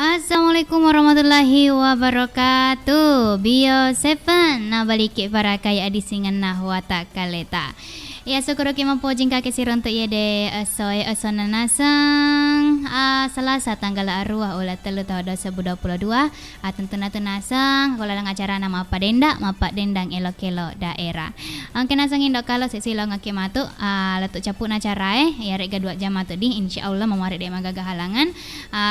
Assalamualaikum warahmatullahi wabarakatuh. Bio 7 na balik para kaya adisingan na wata kaleta. Ya syukur ki mampu jingka kesir untuk ya de soy asona nasang Selasa tanggal arwah ulah telu tahun 2022 tentu nasang kalau lang acara nama Mapa Dendang elok-elok daerah. Angke nasang indok kalau sesilo ngake matu letuk capuk acara ya rega 2 jam matu di insyaallah memari de magaga halangan.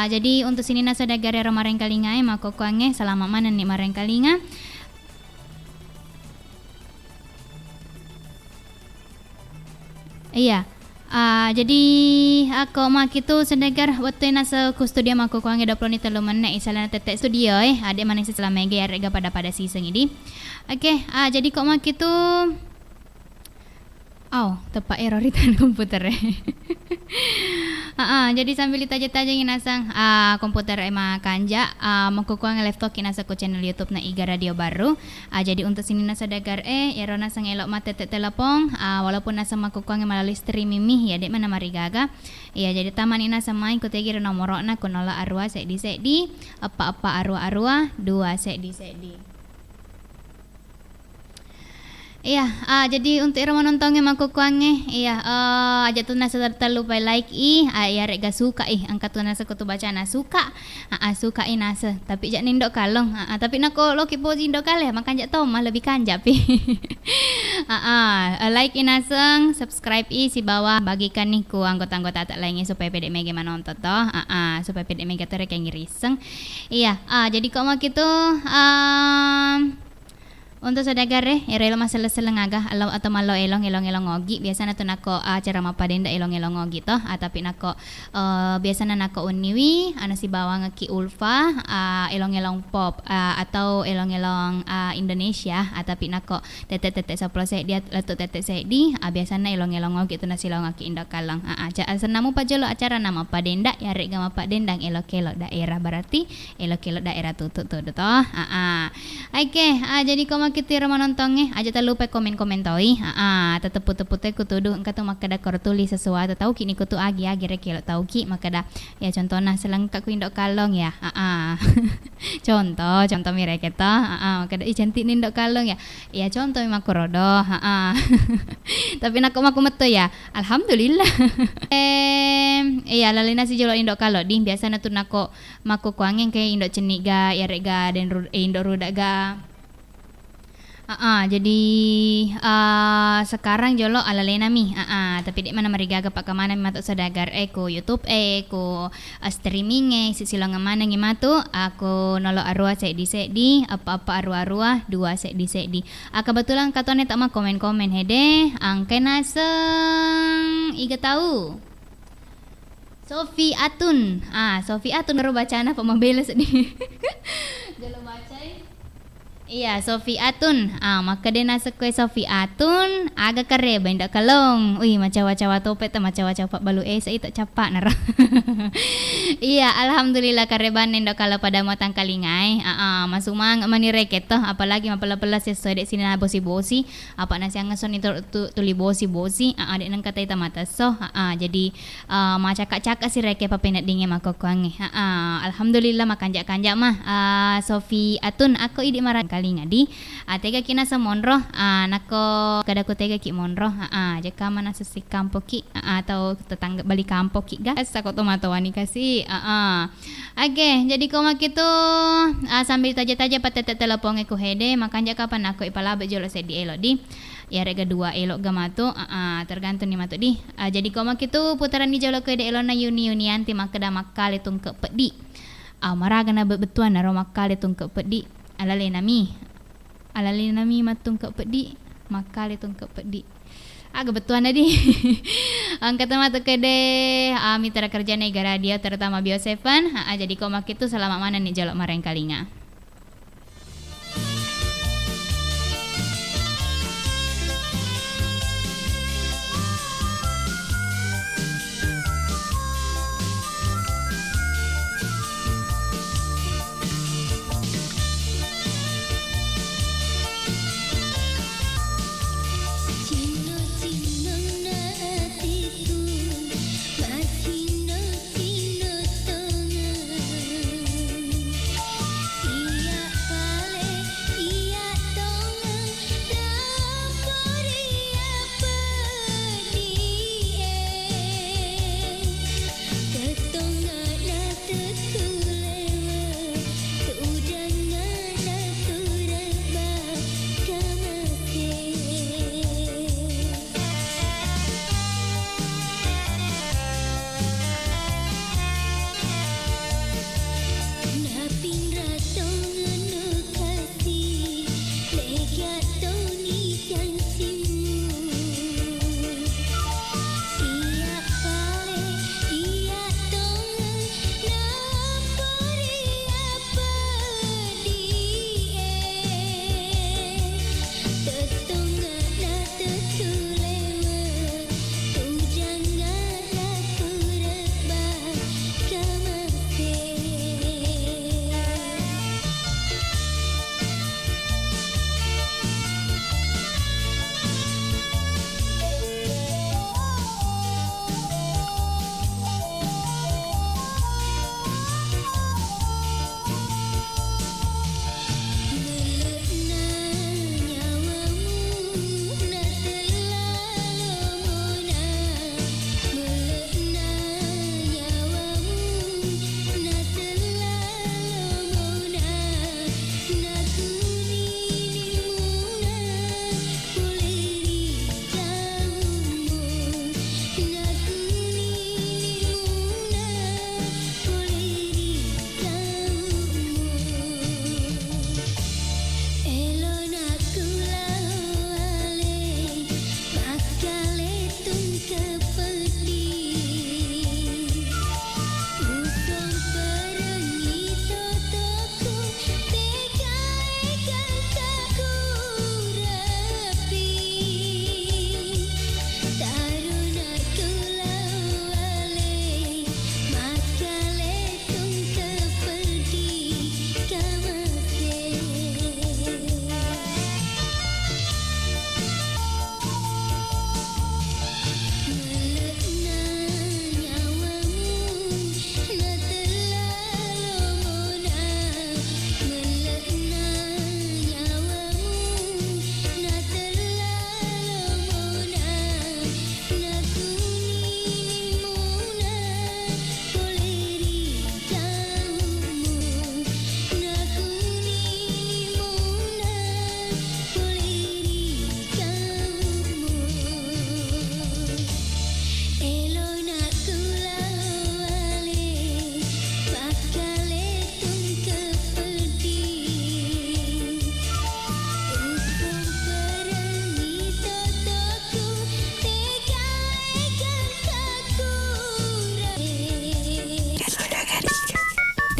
Jadi untuk sini nasa dagare romareng kalinga mako kuange selama mana nih mareng kalinga. Iya. Jadi ako makitu senegar waktu nasa ku studio mako kuange 20 ni telu menit isalana tetek studio ade maning selama mega rega pada season ini. Oke, jadi kok makitu tepat error di komputer. Jadi sambil ditaja-taja inasang komputer emang kanja mengkukuang laptop kinasa ku channel YouTube na Iga Radio Baru. Jadi untuk sini nasa dagar ya rona sang elok mate telepon walaupun nasa mengkukuang melalui streaming ya dek mana marigaga. Ya jadi taman ina sama ikut tegir nomor na kunola arwah sedi apa arwah 2 sedi. Iya, jadi untuk irama nontonnya maku kuange, iya, aja tu nasa terlupa like ya rega suka angkat tu nasa kutu baca na suka, suka nasa, tapi jak nindok kalong, tapi nako lo kipo nindok kale, makan jak tau mah lebih kanjap like nasa, subscribe si bawah, bagikan nih ku anggota-anggota tak lainnya supaya pede mega menonton toh, supaya pede mega tu reka ngiriseng, iya, jadi kok mau gitu, untuk saudagar relo masalah selengagah atau malo elong ngogi biasanya tu nako acara mapadenda elong ngogi toh tapi nako biasanya nako uniwi si bawang ki ulfa elong pop atau elong Indonesia tapi nako tetek saplo saya dia letuk tetek saya di biasanya elong ngogi tu nasi long ki indak kalang senamu pajolo acara nama padenda ya rega mapadendang elok daerah berarti elok daerah tutup toh oke jadi kita menontonnya aja tak lupa komen toi tetep putih kutuduh engkau tu makada kor tulis sesuatu tahu kini kutu agi rekelo tahu ki makada ya contohnya selengkap ku indok kalong ya contoh mirek kita makada cantik ni indok kalong ya contoh memang kurodo tapi nak maku metu ya alhamdulillah iya lalina si jolo indok kalong di biasa tu nako maku kuangeng kayak indok ceniga ya rega dan indok rudak ga jadi sekarang jolo ala lena mi tapi dek mana marigaga pak kamana matuk sadagar ku YouTube ku streaming sisilong mana ngimatu aku nolo arwah sedi apa arwah 2 sedi kebetulan katone tak mah komen hede angke naseng iga tahu Sofi Atun baru bacana pemabela sedih jalo baca iya Sofi Atun maka dia nasa kue Sofi Atun agak kere bendak kalong macawa-cawa topet macawa-cawa balu sa itu capak nara iya alhamdulillah kareban nendok kalau pada matang kalingai masumang manireket toh apalagi mapala-pala sesuai dek sini na bosi apa nasi angason itu tuli bosi adek nang kata ita mata jadi macakak-cakak si reke papenat dingin makokuange alhamdulillah makanjak-kanjak mah Sofi Atun aku idi marah kali ngadi tega kina sa monro nako kada ko tega ki monro jaka mana sesi kampo ki atau tetangga balik kampo ki gas ako tomato wani kasi oke jadi ko makitu sambil taja-taja patete telepon ku hede makan jaka pan ako ipalabe jolo sedi elo di ya rega 2 elok gamatu tergantung ni matu di jadi ko makitu putaran ni jolo ku hede elo na yuni anti makada makal itung ke pedi maraga na betuan na ro makal itung ke pedi alale nami matung ke pedi makal itung ke pedi kebetulan tadi angkat mata kede mitra kerja negara dia terutama Bio 7 jadi komak itu selama mana nih jalok mareng kalinga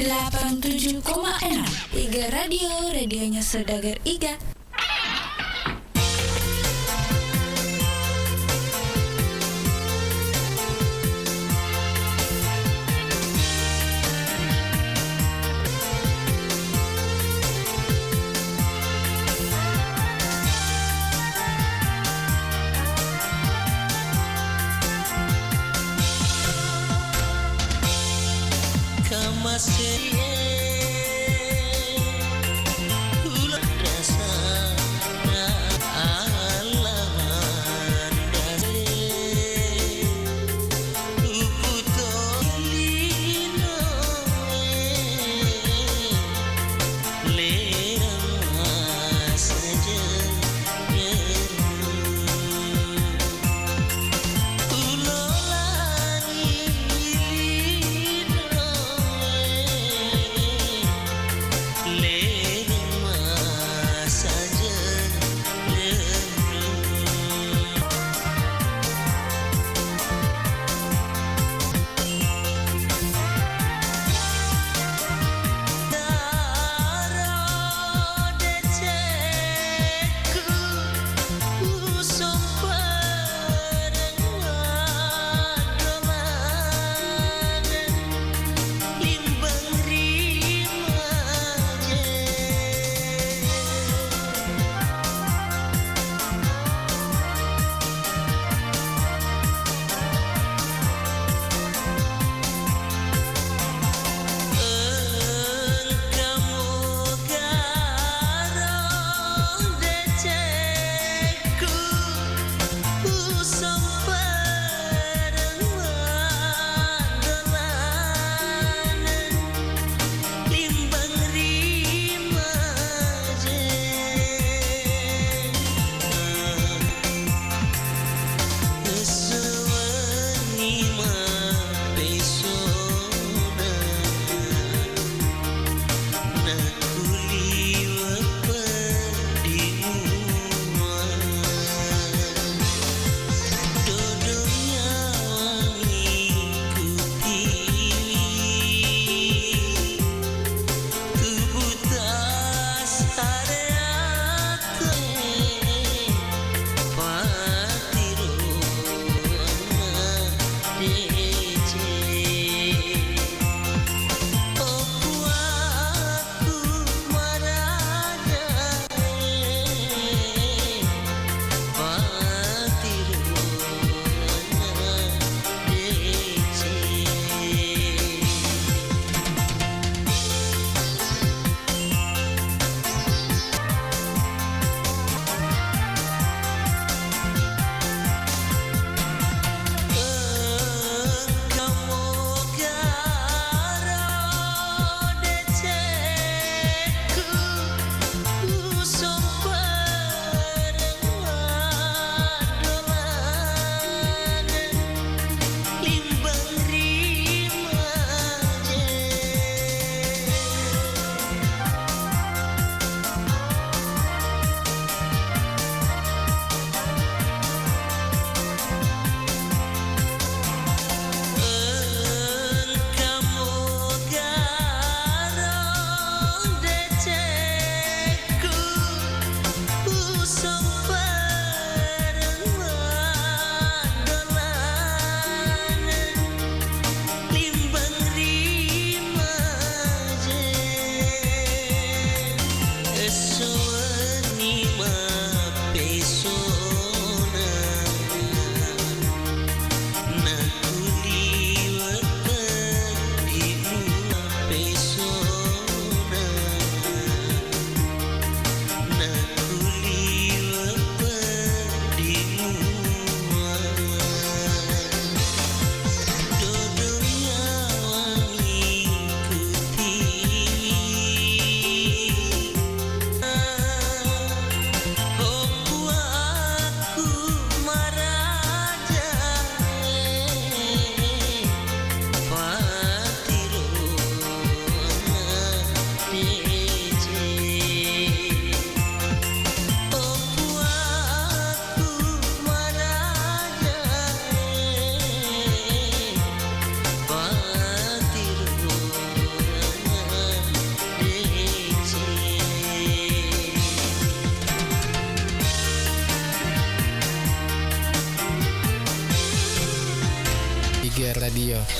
87,6 Iga Radio, radionya Saudagar Iga.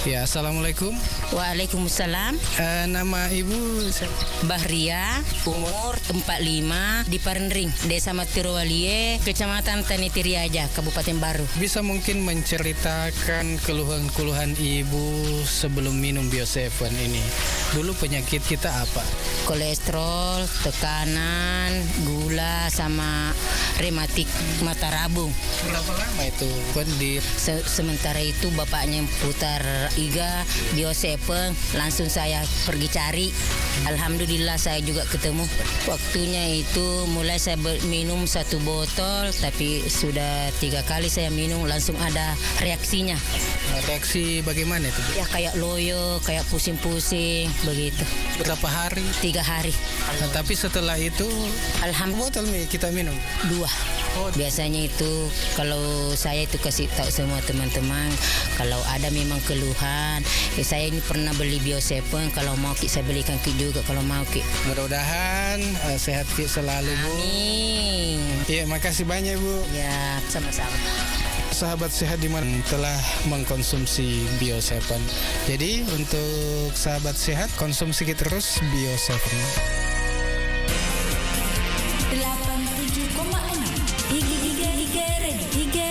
Ya, assalamualaikum. Waalaikumsalam. Nama ibu Bahria, umur 45, di Parendring, Desa Matirowalie, Kecamatan Tanitiriaja, Kabupaten Baru. bisa mungkin menceritakan keluhan-keluhan ibu sebelum minum Bio7 ini. Dulu penyakit kita apa? Kolesterol, tekanan, gula, sama rematik mata rabung. Berapa lama itu Di Sementara itu bapaknya putar IGA, Bio7, langsung saya pergi cari. Alhamdulillah saya juga ketemu. Waktunya itu mulai saya minum 1 botol, tapi sudah 3 kali saya minum langsung ada reaksinya. reaksi bagaimana itu? Bu? Ya kayak loyo, kayak pusing-pusing, begitu. Berapa hari? 3 hari. Nah, tapi setelah itu Alhamdulillah botol nih kita minum. 2. Biasanya itu kalau saya itu kasih tahu semua teman-teman kalau ada memang keluhan, saya ini pernah beli Bio7, kalau mau Ki saya belikan Ki juga kalau mau Ki. Mudah-mudahan sehat Ki selalu Bu. Amin. Iya, makasih banyak Bu. Ya, sama-sama. Sahabat sehat di mana telah mengkonsumsi Bio7. Jadi untuk sahabat sehat konsumsi terus Bio7. 87,6 Iga Radio Iga.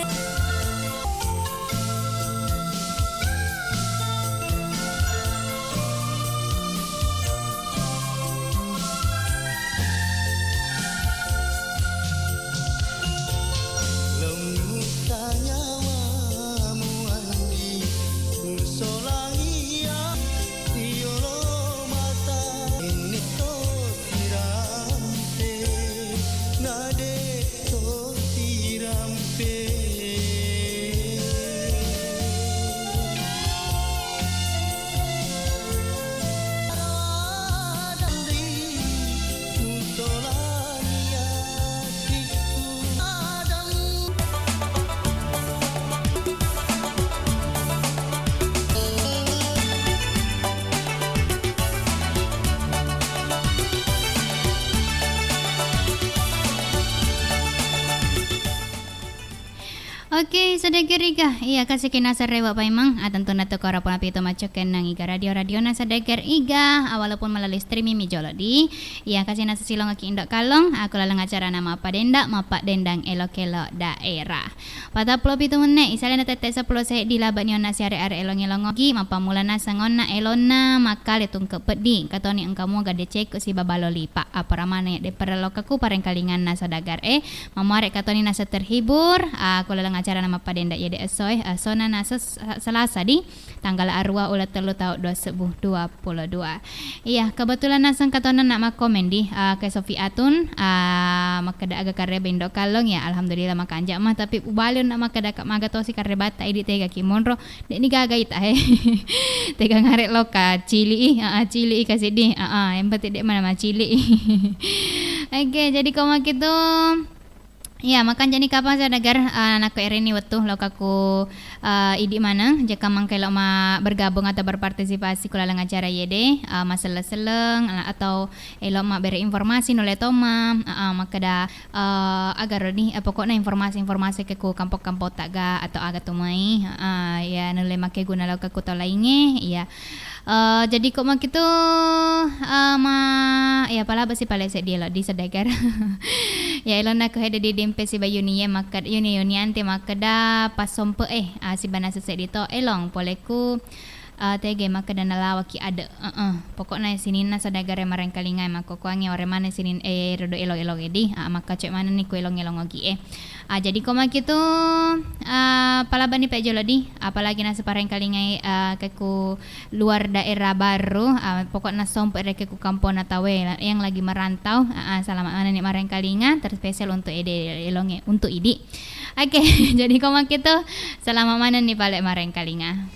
Oke, sadagir iga. Iya kasih kina sarewa paimang. Tentu nato kora pun api itu macoken nang iga radio na sadagir iga. Walaupun melalui streaming mi jolodi. Iya kasih nasa silong aki indok kalong. Aku lalang acara nama apa denda, mapak dendang elok-elok daerah. Pada pulau pitu meneh, isale na tete 10 saya di laban nyona si are-are elong-elong ogi. Mapa mulana sangona elona makal itung kepedi. Katoni engkamu gade cek si babaloli pak. Apa ramane de perlokaku pareng kalingan na sadagar mamuarek katoni nasa terhibur. Aku lalang acara nama padenda ya de esoy sona nasa Selasa di tanggal arwa ulat telu tahun 2022. Iya kebetulan nasang katonan nak makomen di ke Sofi Atun makada agak karya bendo kalong ya alhamdulillah maka anjak mah tapi ubalon nak makada kak maga tosi karya bata idi tega kimonro dek ni gagai ta tega ngarek loka cili cili kasih di yang penting dek mana mah cili. Oke jadi kau mak itu ya makan jadi kapan saya dengar anak ko ini waktu lo kaku idi mana jika mangkelo ma bergabung atau berpartisipasi kula lang acara yede masalah seleng atau elo ma beri informasi noleh toma makada agar ni pokoknya informasi ke ku kampok-kampok taga atau aga tumai ya noleh make guna lo kaku to lainge ya jadi kok mak itu ya pala basi pala se dia lo di sedagar ya elo nak hede di dempe si bayuni ya makad yuni ante makada pasompe si bana sese dito elong poleku tege makada nalawa ki ada pokoknya sinin na sadagare marang kalingai makokuangi ore mana sinin rodo elong edi maka cek mana ni ku elong ogi jadi koma gitu palaban ni pejo lodi apalagi na separeng kalingai keku luar daerah baru pokoknya sompe keku kampung atawe yang lagi merantau selamat mana ni marang kalinga terspesial untuk elonge untuk idi. Oke, jadi koma gitu selamat mana ni palek marang kalinga.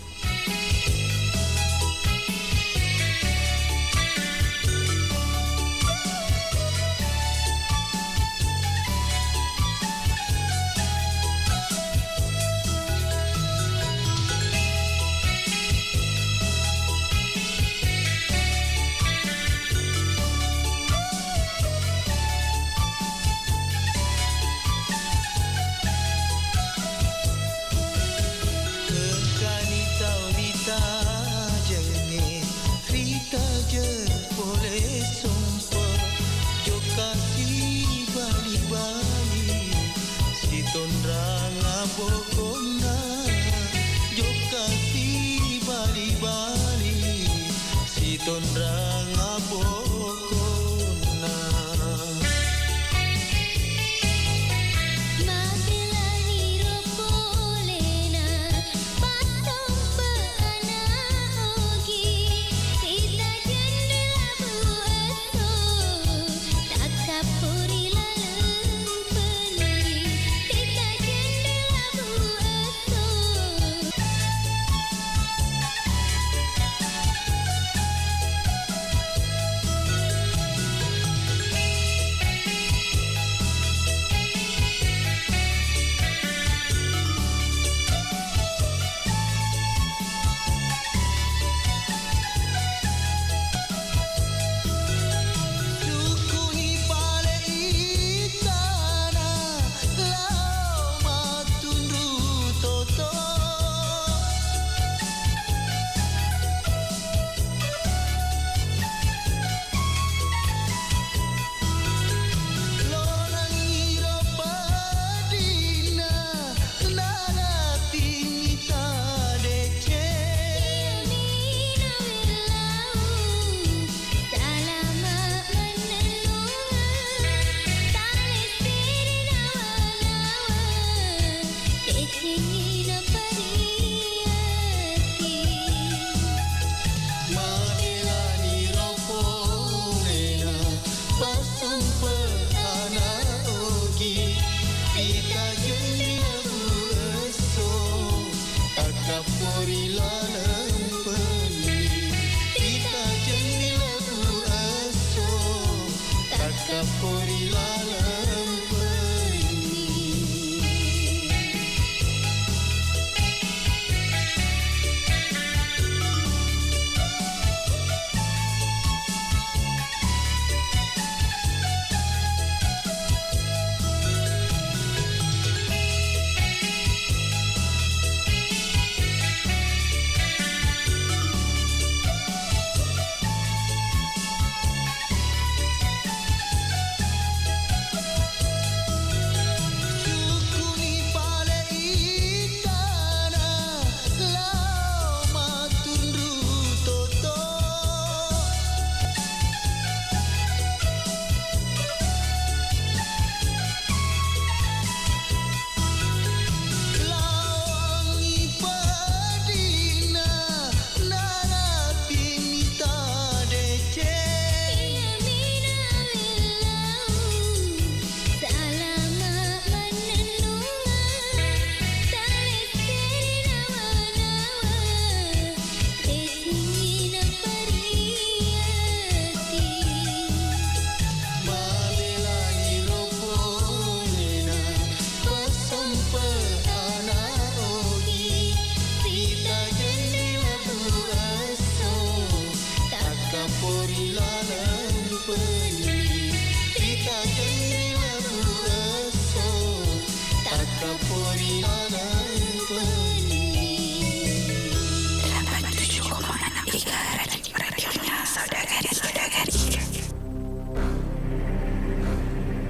Kanita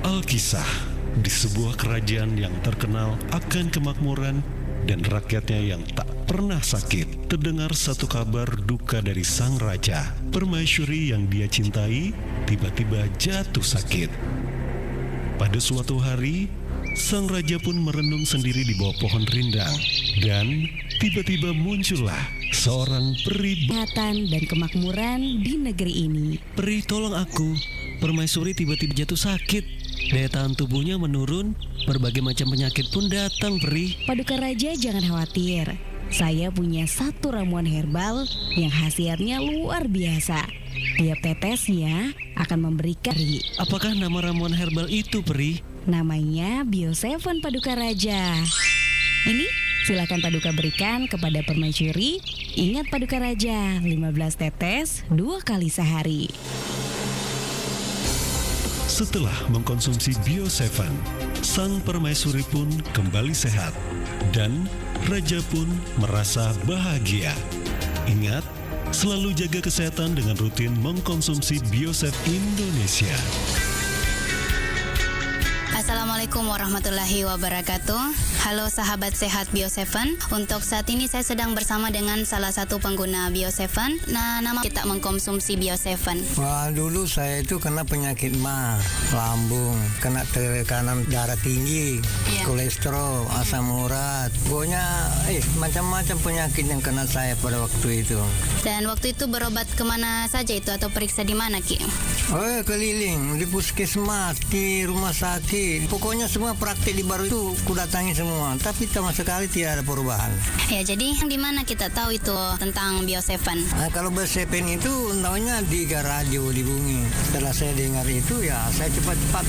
Alkisah di sebuah kerajaan yang terkenal akan kemakmuran dan rakyatnya yang tak pernah sakit. Terdengar satu kabar duka dari sang raja. Permaisuri yang dia cintai tiba-tiba jatuh sakit. Pada suatu hari, sang raja pun merenung sendiri di bawah pohon rindang. Dan tiba-tiba muncullah seorang peri. Kesehatan dan kemakmuran di negeri ini. Peri, tolong aku. Permaisuri tiba-tiba jatuh sakit. Daya tahan tubuhnya menurun. Berbagai macam penyakit pun datang, Peri. Paduka Raja jangan khawatir. Saya punya satu ramuan herbal yang khasiatnya luar biasa. Tiap tetesnya akan memberikan. Apakah nama ramuan herbal itu, Peri? Namanya Bio7 Paduka Raja. Ini silakan Paduka berikan kepada permaisuri. Ingat Paduka Raja, 15 tetes 2 kali sehari. Setelah mengkonsumsi Bio7, sang permaisuri pun kembali sehat dan raja pun merasa bahagia. Ingat, selalu jaga kesehatan dengan rutin mengkonsumsi Bio7 Indonesia. Assalamualaikum warahmatullahi wabarakatuh. Halo sahabat sehat Bio7. Untuk saat ini saya sedang bersama dengan salah satu pengguna Bio7. Nah, nama kita mengkonsumsi Bio7. Wah, dulu saya itu kena penyakit MA, lambung, kena tekanan darah tinggi, kolesterol, asam urat. Pokoknya macam-macam penyakit yang kena saya pada waktu itu. Dan waktu itu berobat kemana saja itu atau periksa di mana, Ki? Oh, keliling di puskesmas, di rumah sakit. Pokoknya semua praktik di baru itu kudatangi semua, tapi sama sekali tidak ada perubahan. Ya, jadi di mana kita tahu itu tentang Bio7? Nah, kalau Bio7 itu tahunya di radio di Bumi. Setelah saya dengar itu, ya saya cepat-cepat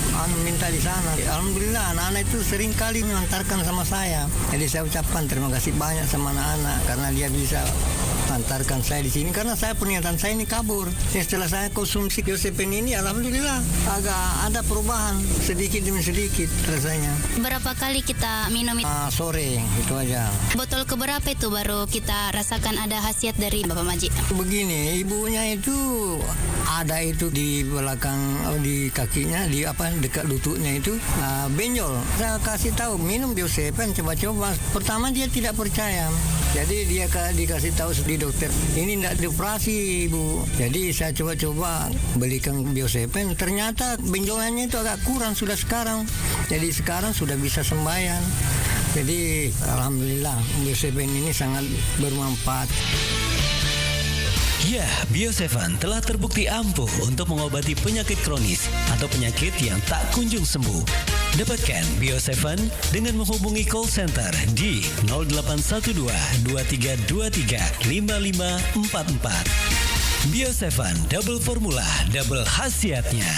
minta di sana. Alhamdulillah, anak-anak itu sering kali mengantarkan sama saya. Jadi saya ucapkan terima kasih banyak sama anak-anak karena dia bisa antarkan saya di sini karena saya pernyataan saya ini kabur. Setelah saya konsumsi Bio7 ini, alhamdulillah agak ada perubahan sedikit demi sedikit rasanya. Berapa kali kita minum itu? Sore, itu aja. Botol keberapa itu baru kita rasakan ada khasiat dari Bapak Maji? Begini, ibunya itu ada itu di belakang, di kakinya, di dekat lututnya itu benjol. Saya kasih tahu minum Bio7, coba-coba. Pertama dia tidak percaya. Jadi dia dikasih tahu di dokter, ini tidak dioperasi ibu. Jadi saya coba-coba belikan Bio7, ternyata benjolannya itu agak kurang sudah sekarang. Jadi sekarang sudah bisa sembahyang. Jadi alhamdulillah Bio7 ini sangat bermanfaat. Ya, Bio7 telah terbukti ampuh untuk mengobati penyakit kronis atau penyakit yang tak kunjung sembuh. Dapatkan Bio7 dengan menghubungi call center di 0812 2323 5544. Bio7 double formula, double khasiatnya.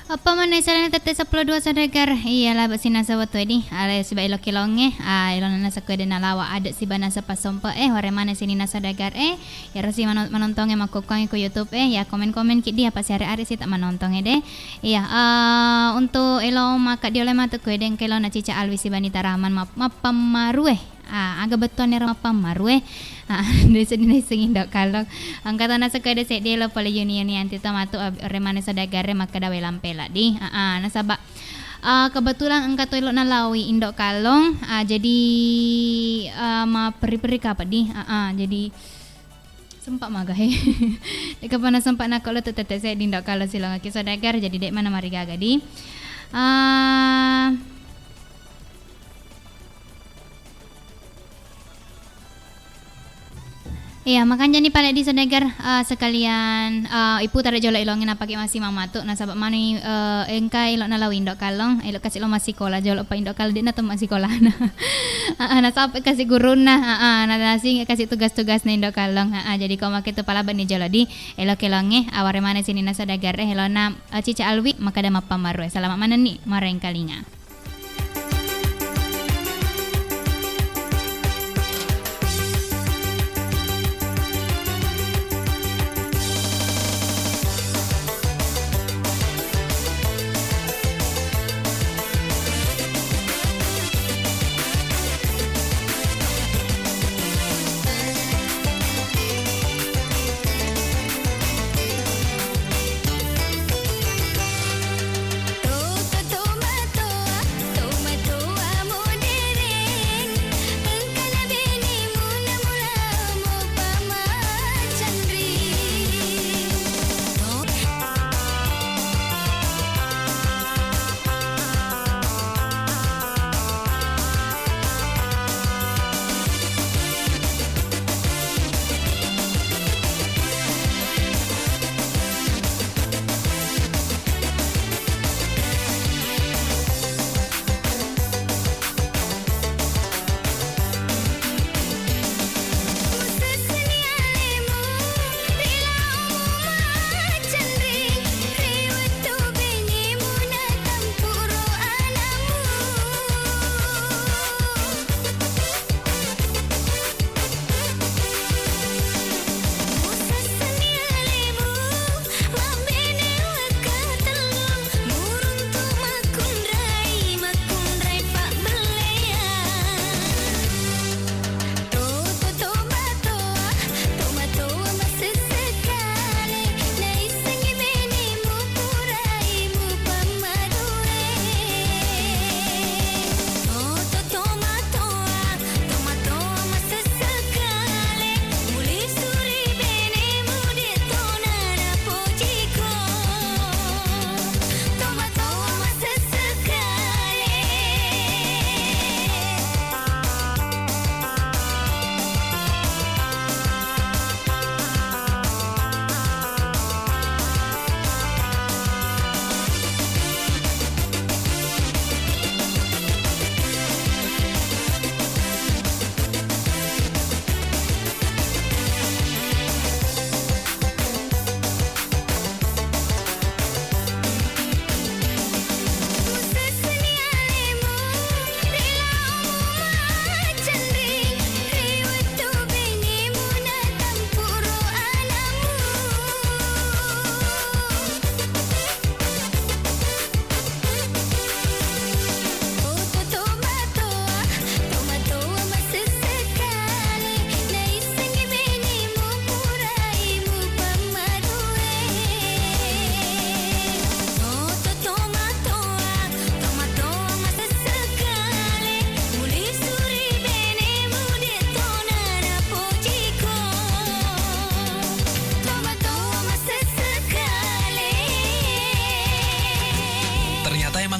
Apa mana salahnya tete 10 saudagar. Iyalah basina sawat di. Ale siba ilo kilonge. Ilo nana sakwe de nalawa ada si bana sa pasompa hore mana sini na saudagar ya rasi manontong makukang ko YouTube ya komen-komen kit dia pas hari-hari sih tak manontong deh. Iya untuk ilo maka dia oleh matu kue deng kelo na cica alwi si banita rahman mapamarueh. Agak betul ni mapamarueh. Dari sini singin dok kalau angkatan nasa kade set dia lo pole union anti tamatu remane sadagare maka dawe lampela di nasaba kebetulan angkat toilet nalawi indok kalong jadi ma peri-peri kapa di jadi sempat magah dek pana sempat nak kalau tetete set di indok kalau silang aki sadagar jadi dek mana mari gaga di iya makan jadi paling di senegar sekalian ipu tarik jolak ilongin apa masih mamatuk nah sahabat mani engkai ilok nalawi indok kalong ilok kasih lo masih kola jolak pa indok kalong dia tu masih kola nah sahabat kasih guru nah nasi kasih tugas-tugas na indok kalong jadi kau makai tu pala bani jolak di ilok ilongnya aware mana sini nasa dagar ilona cica alwi maka ada mapa maru selamat mana nih mareng kalinya.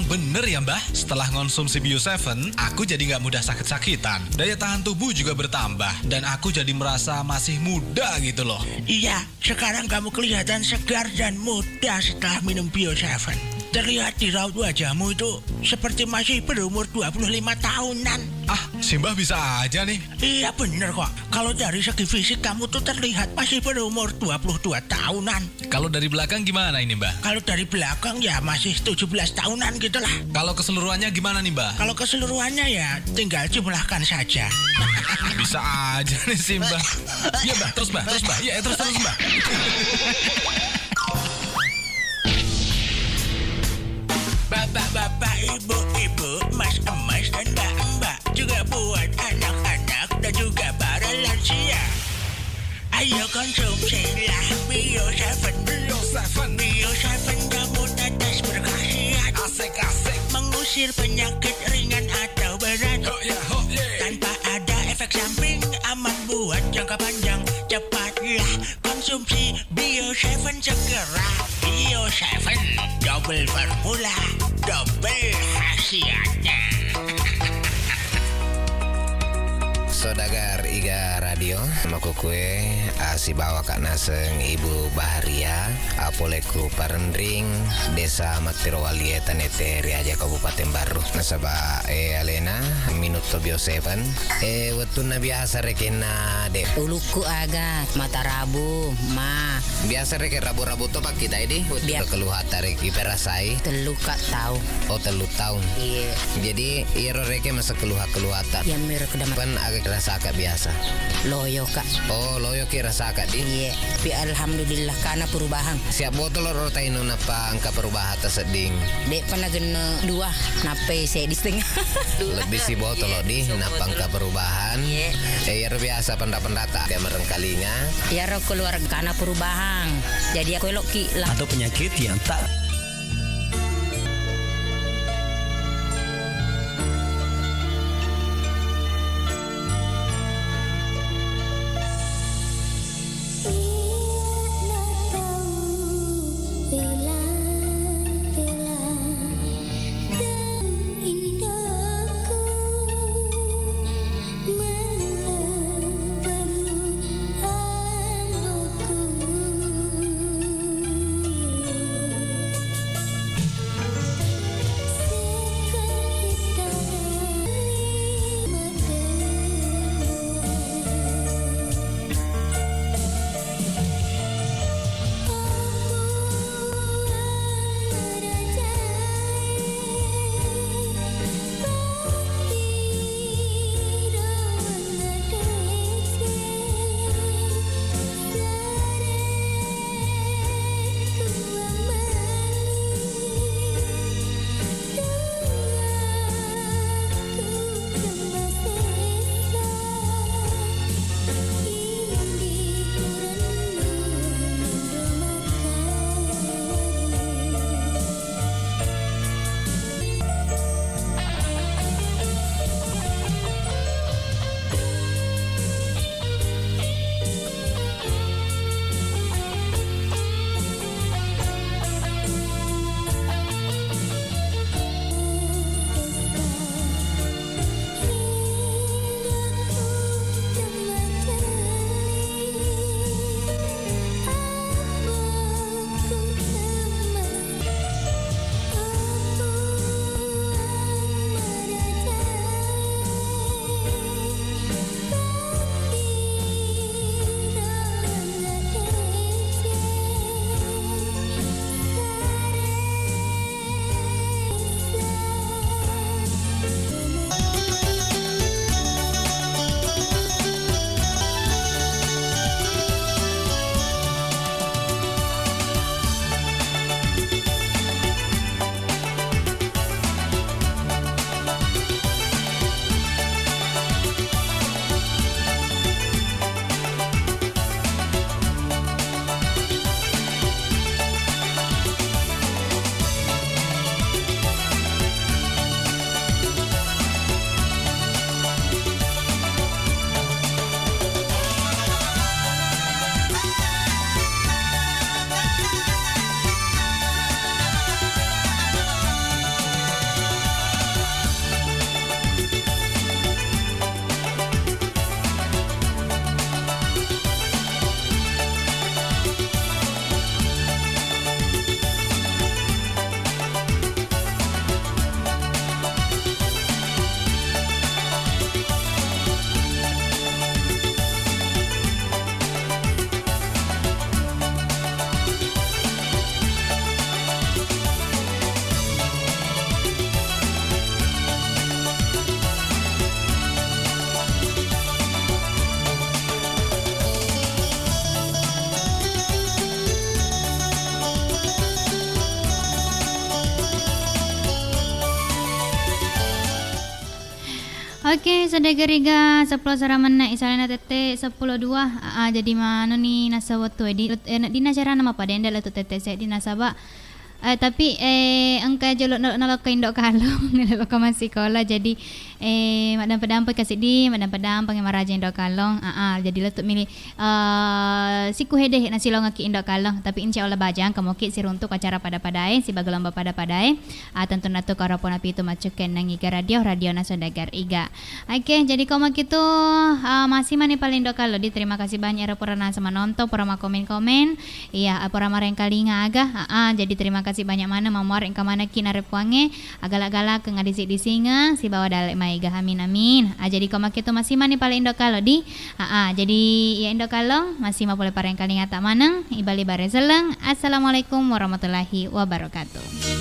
Bener ya mbah, setelah ngonsumsi Bio7, aku jadi gak mudah sakit-sakitan. Daya tahan tubuh juga bertambah. Dan aku jadi merasa masih muda gitu loh. Iya, sekarang kamu kelihatan segar dan muda setelah minum Bio7. Terlihat di raut wajahmu itu seperti masih berumur 25 tahunan. Ah, Simbah bisa aja nih. Iya bener kok. Kalau dari segi fisik kamu tuh terlihat masih berumur 22 tahunan. Kalau dari belakang gimana ini, Mbah? Kalau dari belakang ya masih 17 tahunan gitu lah. Kalau keseluruhannya gimana nih, Mbah? Kalau keseluruhannya ya tinggal jumlahkan saja. Bisa aja nih Simbah. Iya, Mbah. Terus, Mbah. Iya, terus, Mbah. Bapak-bapak, ibu-ibu, mas-emas dan mbak-mbak, juga buat anak-anak dan juga para lansia. Ayo konsumsilah Bio 7. Bio 7 jamu tetes berkhasiat. Asik. Mengusir penyakit ringan atau berat. Tanpa ada efek samping, aman buat jangka panjang. Cepatlah konsumsi Bio 7 segera. Bio 7 double formula, double khasiatnya. Saudagar Iga Radio, maku kue si bawa Kak Naseng Ibu Baharia, apoleku Parendring, Desa Matirowalie Tanete Riaja Kabupaten Baru. Nasaba Alena minuto Bio 7. Wetuna biasa rekena de. Uluku aga mata rabu ma. Biasa reke rabu-rabu topak kita ini. Wetu keluhat tarik iperasai. Telu kak tahu. Oh 3 tahun. Iya. Jadi iro reke masa keluhat-keluhatan. Ya mirip kedaman. Agak rasa agak biasa. Loyo kak. Oh loyo ki rasa agak di. Iya. Tapi alhamdulillah karena perubahan. Siap botol lor taino napa angka perubahan terseding. Dek pernah gena 2 nape saya di setengah. Lebih si botol lo di napa angka perubahan. Ya biasa pendata dia merengkalinya. Ya ro keluar karena perubahan. Jadi aku elok ki lah. Atau penyakit yang tak Oke, sadagariga 10 saraman na isalana tete 10-2. Jadi mana ni nasa waktu di nacara nama pada enda lah tu tete saya di nasaba. Tapi angka jolok nalok ke indok kalong nalok ke masih sekolah jadi madam pedam kasih di madam pedam panggil maraja indok kalong jadi lah tu milih siku hedeh nasi long ki indok kalong tapi insyaallah bajang kamu ki si runtuk acara pada padai si bagelamba pada padai tentu natu karapon api itu macuken nang iga radio na Saudagar Iga. Oke, jadi kamu gitu masih mani paling indok kalong di terima kasih banyak pura sama nonton pura komen iya pura mareng kali ngaga jadi terima kasih banyak mana mamuar engka mana kinarep kuange agala-gala ke ngadisi disinga si bawa dalek maiga amin. Jadi koma kitu masih mani paling indok kalau di jadi ya indok kalau masih mau boleh pareng kali ngata maneng ibali bare seleng. Assalamualaikum warahmatullahi wabarakatuh.